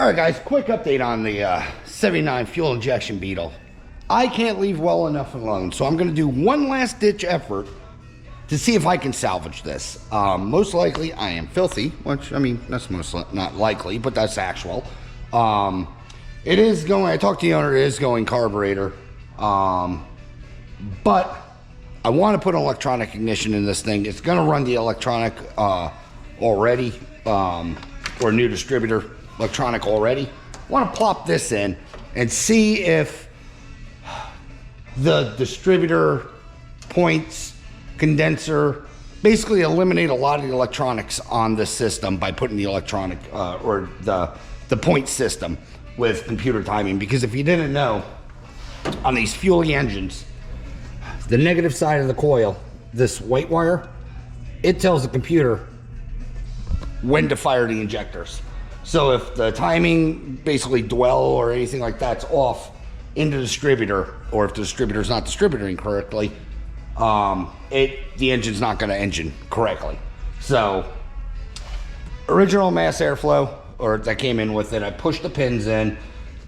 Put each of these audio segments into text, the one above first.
All right, guys, quick update on the 79 fuel injection Beetle. I can't leave well enough alone, so I'm going to do one last ditch effort to see if I can salvage this. Most likely I am filthy, which, I mean, that's not likely, but that's actual. It is going, I talked to the owner, it is going carburetor. But I want to put an electronic ignition in this thing. It's going to run the electronic already, or new distributor electronic already. I want to plop this in and see if the distributor points, condenser, basically eliminate a lot of the electronics on the system by putting the electronic or the point system with computer timing. Because if you didn't know, on these fuelie engines, the negative side of the coil, this white wire, it tells the computer when to fire the injectors. So if the timing, basically dwell or anything like that's off in the distributor, or if the distributor's not distributing correctly, the engine's not going to engine correctly. So original mass airflow, or that came in with it, I pushed the pins in.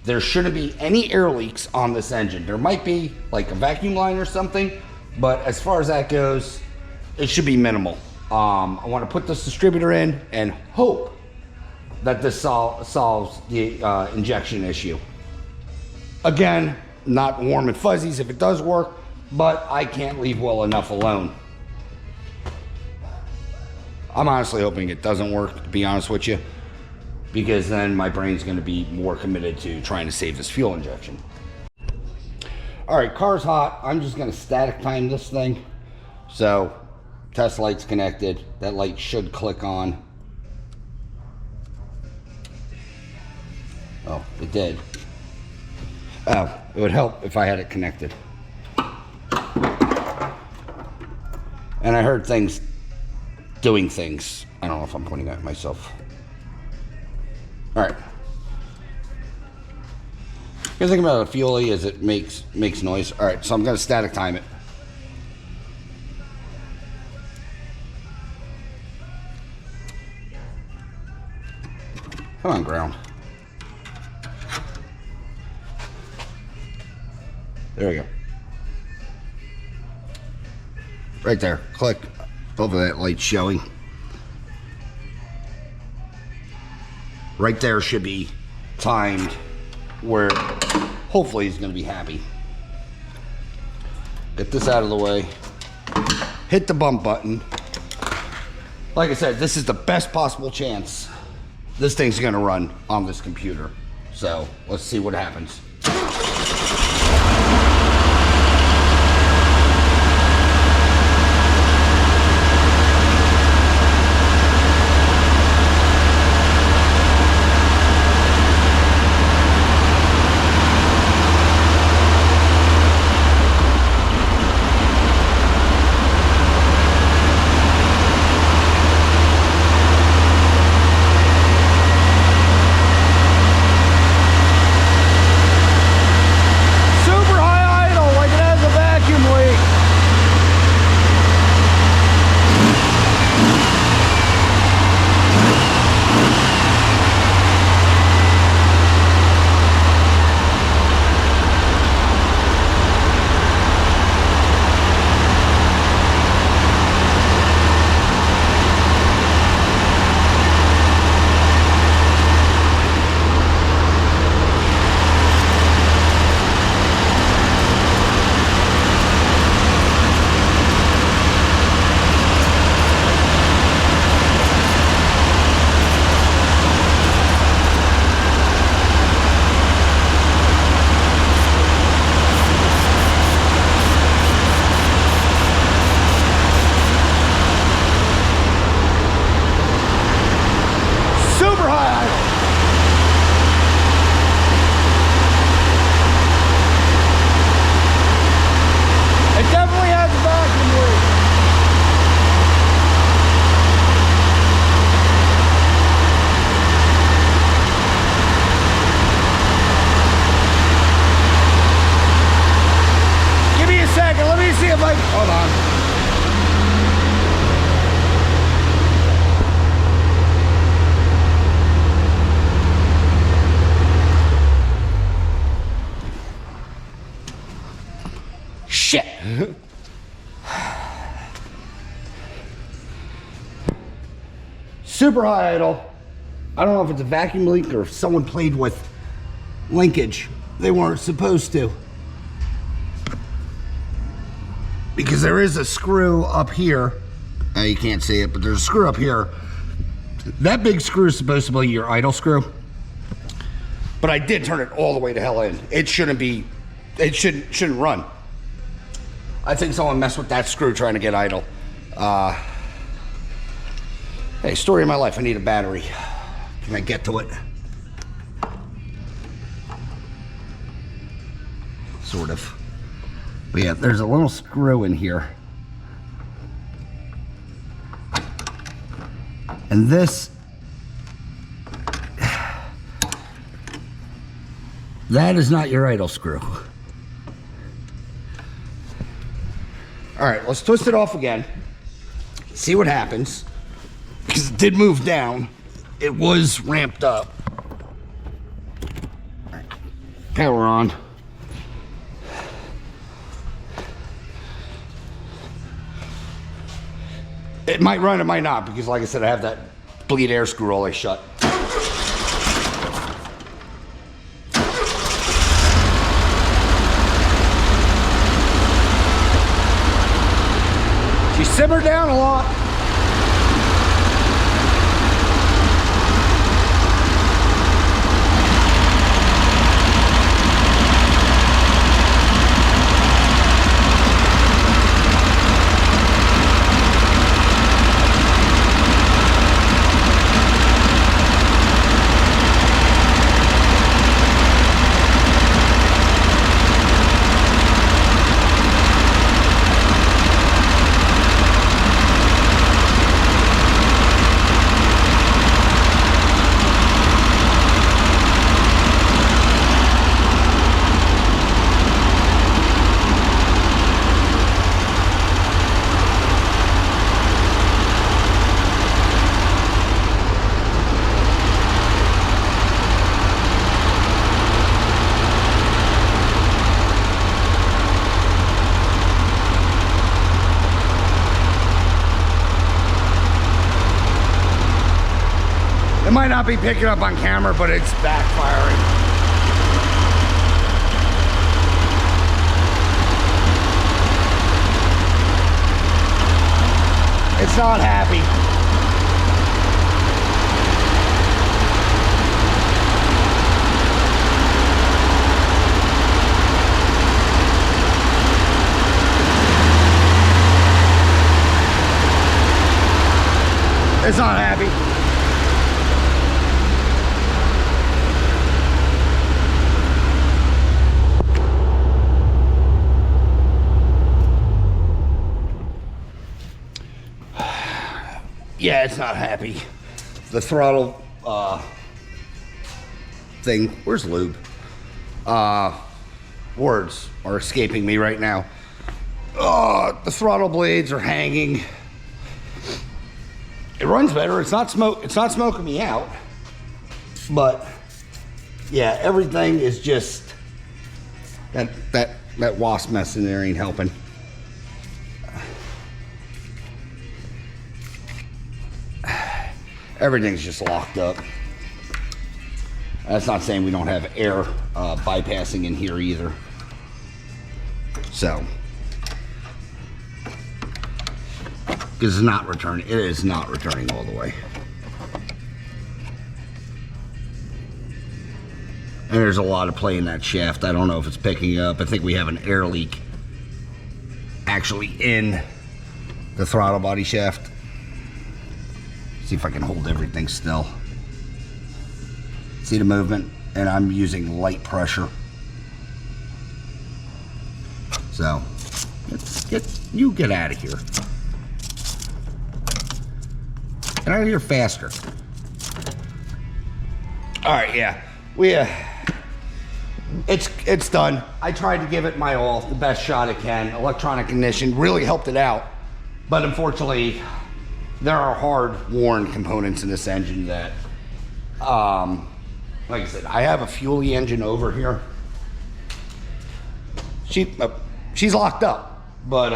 There shouldn't be any air leaks on this engine. There might be like a vacuum line or something, but as far as that goes, it should be minimal. I want to put this distributor in and hope that this solves the injection issue. Again, not warm and fuzzies if it does work, but I can't leave well enough alone. I'm honestly hoping it doesn't work, to be honest with you, because then my brain's going to be more committed to trying to save this fuel injection. All right, car's hot. I'm just going to static time this thing. So test light's connected. That light should click on. Oh, it did. Oh, it would help if I had it connected. And I heard things doing things. I don't know if I'm pointing at myself. All right. The thing about a fuelie is it makes noise. All right, so I'm going to static time it. Come on, ground. There we go. Right there. Click. Over that light showing. Right there should be timed where hopefully he's going to be happy. Get this out of the way. Hit the bump button. Like I said, this is the best possible chance this thing's going to run on this computer. So let's see what happens. Shit. Super high idle. I don't know if it's a vacuum leak or if someone played with linkage they weren't supposed to. Because there is a screw up here. You can't see it, but there's a screw up here. That big screw is supposed to be your idle screw. But I did turn it all the way to hell in. It shouldn't be, it shouldn't run. I think someone messed with that screw trying to get idle. Hey, story of my life, I need a battery. Can I get to it? Sort of. But yeah, there's a little screw in here. And this, that is not your idle screw. All right, let's twist it off again. See what happens. Because it did move down. It was ramped up. All right, power on. It might run, it might not, because like I said, I have that bleed air screw always shut. She simmered down a lot. It might not be picking up on camera, but it's backfiring. It's not happy. It's not happy. Yeah, it's not happy. The throttle thing, where's lube? Words are escaping me right now. The throttle blades are hanging. It runs better. It's not smoking me out. But yeah, everything is just that wasp mess in there ain't helping. Everything's just locked up. That's not saying we don't have air bypassing in here either. So, because it's not returning. It is not returning all the way. And there's a lot of play in that shaft. I don't know if it's picking up. I think we have an air leak actually in the throttle body shaft. See if I can hold everything still. See the movement? And I'm using light pressure. So, get out of here. Get out of here faster. All right, yeah. It's done. I tried to give it my all, the best shot I can. Electronic ignition really helped it out. But unfortunately, there are hard worn components in this engine that, like I said, I have a fuelie engine over here. she's locked up, but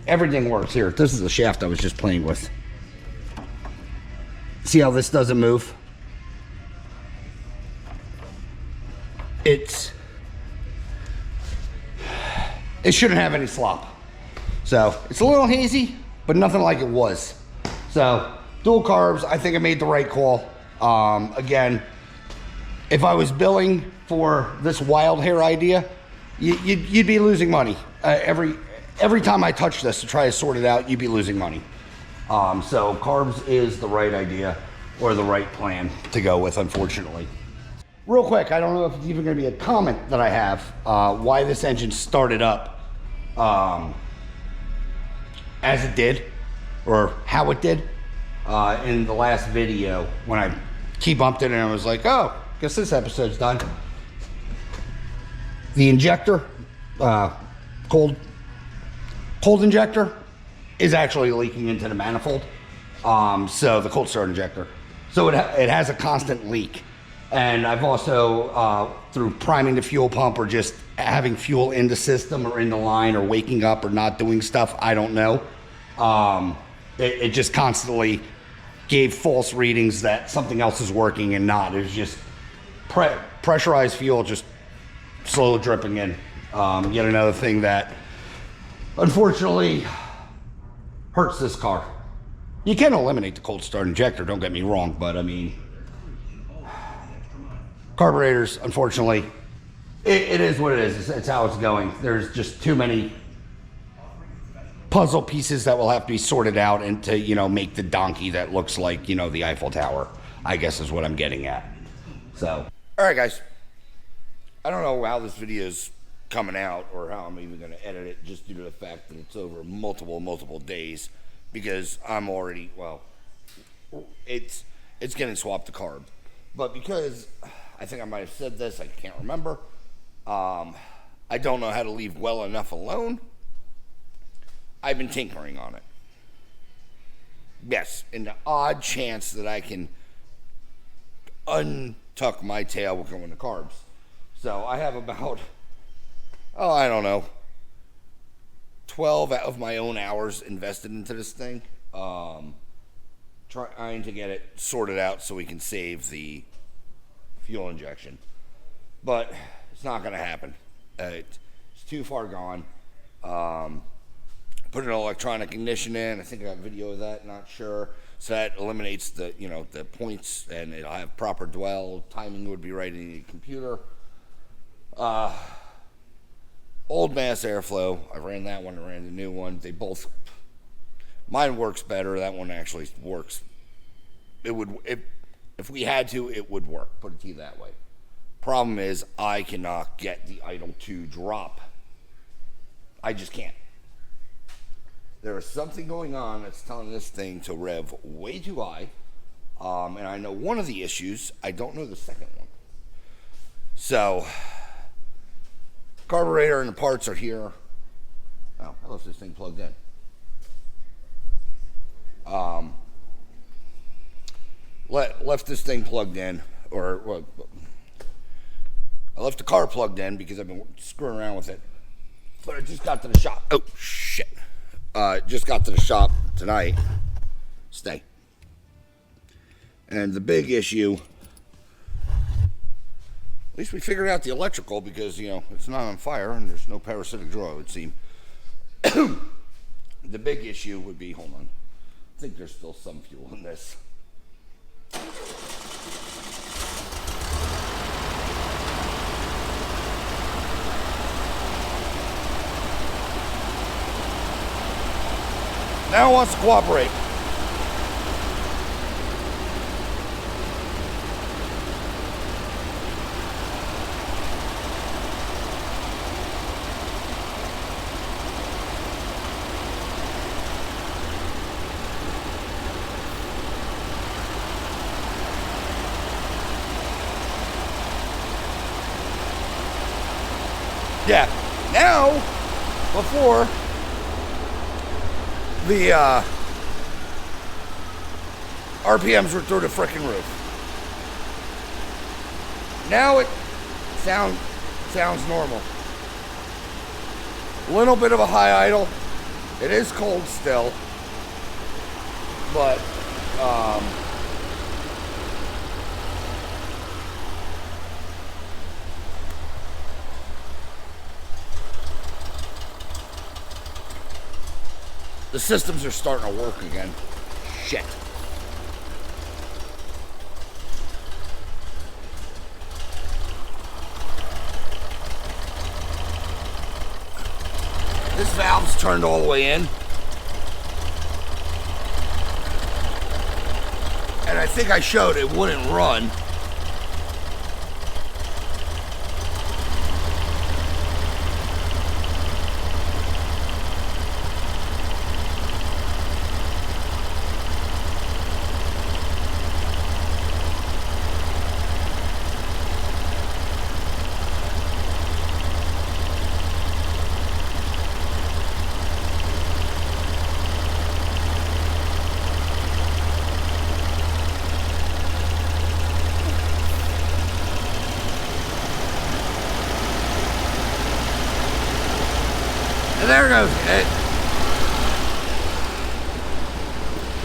everything works here. This is the shaft I was just playing with. See how this doesn't move? It shouldn't have any slop. So it's a little hazy, but nothing like it was. So dual carbs, I think I made the right call. Again, if I was billing for this wild hair idea, you'd be losing money. Every time I touch this to try to sort it out, you'd be losing money. So carbs is the right idea or the right plan to go with, unfortunately. Real quick, I don't know if it's even going to be a comment that I have, why this engine started up as it did, or how it did. In the last video, when I key bumped it and I was like, oh, guess this episode's done. The injector, cold injector, is actually leaking into the manifold. So the cold start injector. So it has a constant leak. And I've also, through priming the fuel pump or just having fuel in the system or in the line or waking up or not doing stuff, I don't know. It just constantly gave false readings that something else is working and not. It was just pressurized fuel just slowly dripping in. Yet another thing that unfortunately hurts this car. You can eliminate the cold start injector, don't get me wrong, but I mean, carburetors, unfortunately, it is what it is. It's how it's going. There's just too many puzzle pieces that will have to be sorted out and to, you know, make the donkey that looks like, you know, the Eiffel Tower, I guess is what I'm getting at. So, all right, guys. I don't know how this video is coming out or how I'm even going to edit it, just due to the fact that it's over multiple days, because I'm already, well, it's getting swapped to carb. But because I think I might have said this, I can't remember. I don't know how to leave well enough alone. I've been tinkering on it. Yes, in the odd chance that I can untuck my tail with going to carbs. So I have about, I don't know, 12 out of my own hours invested into this thing. Trying to get it sorted out so we can save the fuel injection. But it's not going to happen. It's too far gone. Put an electronic ignition in. I think I got video of that, not sure. So that eliminates the, you know, the points, and it'll have proper dwell. Timing would be right in the computer. Old mass airflow. I ran that one, I ran the new one. They both, mine works better. That one actually works. It would, if we had to, it would work. Put it to you that way. Problem is, I cannot get the idle to drop. I just can't. There is something going on that's telling this thing to rev way too high. And I know one of the issues. I don't know the second one. So, carburetor and the parts are here. Oh, I left this thing plugged in. Left this thing plugged in, or well, I left the car plugged in because I've been screwing around with it. But I just got to the shop. Oh, shit. Just got to the shop tonight. Stay. And the big issue, at least we figured out the electrical because, you know, it's not on fire and there's no parasitic draw, it would seem. The big issue would be, hold on, I think there's still some fuel in this. Now it wants to cooperate. Yeah, now, before the RPMs were through the frickin' roof. Now it Sounds normal. A little bit of a high idle. It is cold still, but the systems are starting to work again. Shit. This valve's turned all the way in. And I think I showed it wouldn't run. And there it goes.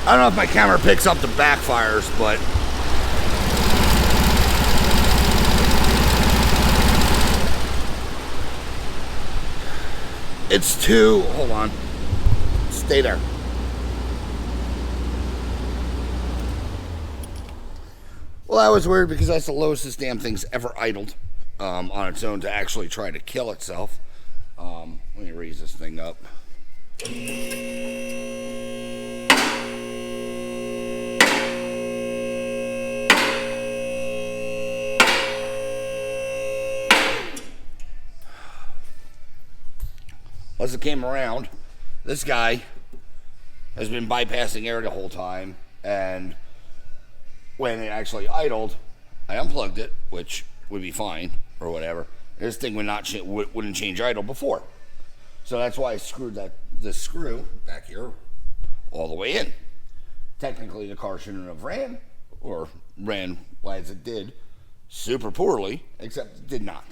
I don't know if my camera picks up the backfires, but it's too, hold on, stay there. Well, that was weird because that's the lowest this damn thing's ever idled on its own to actually try to kill itself. Let me raise this thing up. Once it came around, this guy has been bypassing air the whole time, and when it actually idled, I unplugged it, which would be fine or whatever. This thing wouldn't change idle before, so that's why I screwed this screw back here all the way in. Technically, the car shouldn't have ran as it did, super poorly, except it did not.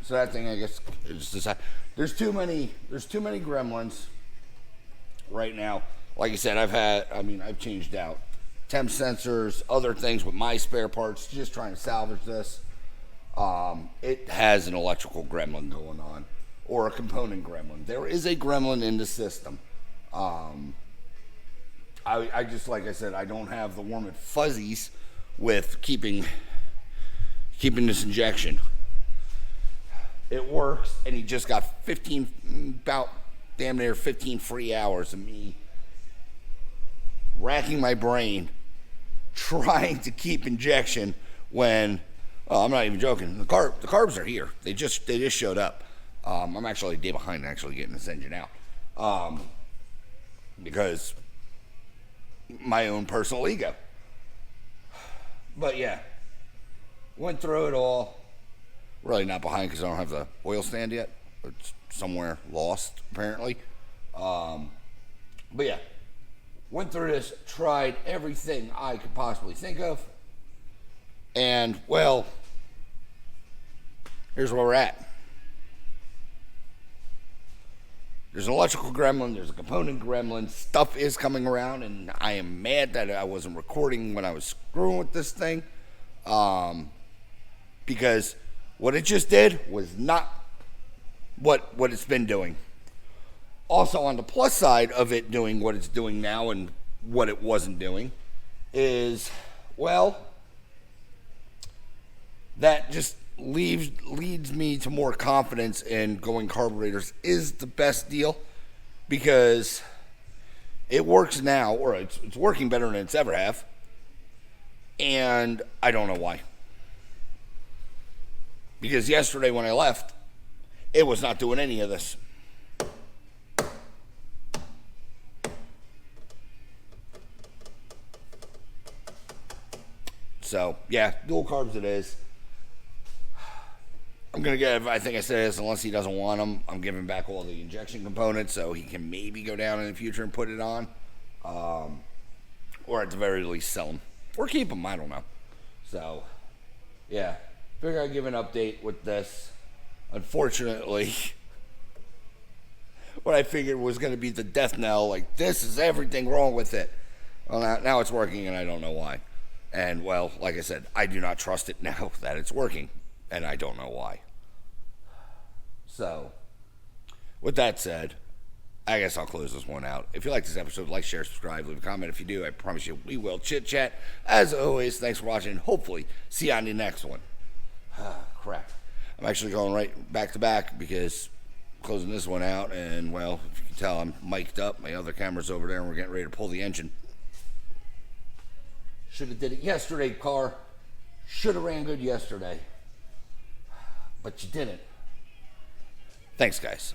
So that thing, I guess, is decided. There's too many gremlins right now. Like I said, I've changed out temp sensors, other things with my spare parts, just trying to salvage this. It has an electrical gremlin going on, or a component gremlin. There is a gremlin in the system. I just, like I said, I don't have the warm and fuzzies with keeping this injection. It works, and he just got about damn near 15 free hours of me racking my brain trying to keep injection when, I'm not even joking, the carbs are here. They just showed up. I'm actually a day behind actually getting this engine out because my own personal ego. But yeah, went through it all. Really not behind because I don't have the oil stand yet. It's somewhere lost, apparently. But yeah, went through this, tried everything I could possibly think of. And, well, here's where we're at. There's an electrical gremlin, there's a component gremlin. Stuff is coming around, and I am mad that I wasn't recording when I was screwing with this thing. Because what it just did was not what it's been doing. Also, on the plus side of it doing what it's doing now and what it wasn't doing is, well, that just leads me to more confidence in going carburetors is the best deal, because it works now, or it's working better than it's ever have, and I don't know why. Because yesterday when I left, it was not doing any of this. So, yeah, dual carbs it is. I'm going to give, I think I said this, unless he doesn't want them, I'm giving back all the injection components so he can maybe go down in the future and put it on. Or at the very least sell them. Or keep them, I don't know. So, yeah. Figure I'd give an update with this. Unfortunately, what I figured was going to be the death knell, like, this is everything wrong with it. Well, now it's working, and I don't know why. And, well, like I said, I do not trust it now that it's working, and I don't know why. So, with that said, I guess I'll close this one out. If you like this episode, like, share, subscribe, leave a comment. If you do, I promise you we will chit-chat. As always, thanks for watching, and hopefully see you on the next one. Crap. I'm actually going right back to back because I'm closing this one out, and, well, if you can tell, I'm mic'd up. My other camera's over there, and we're getting ready to pull the engine. Should have did it yesterday, car. Should have ran good yesterday. But you didn't. Thanks, guys.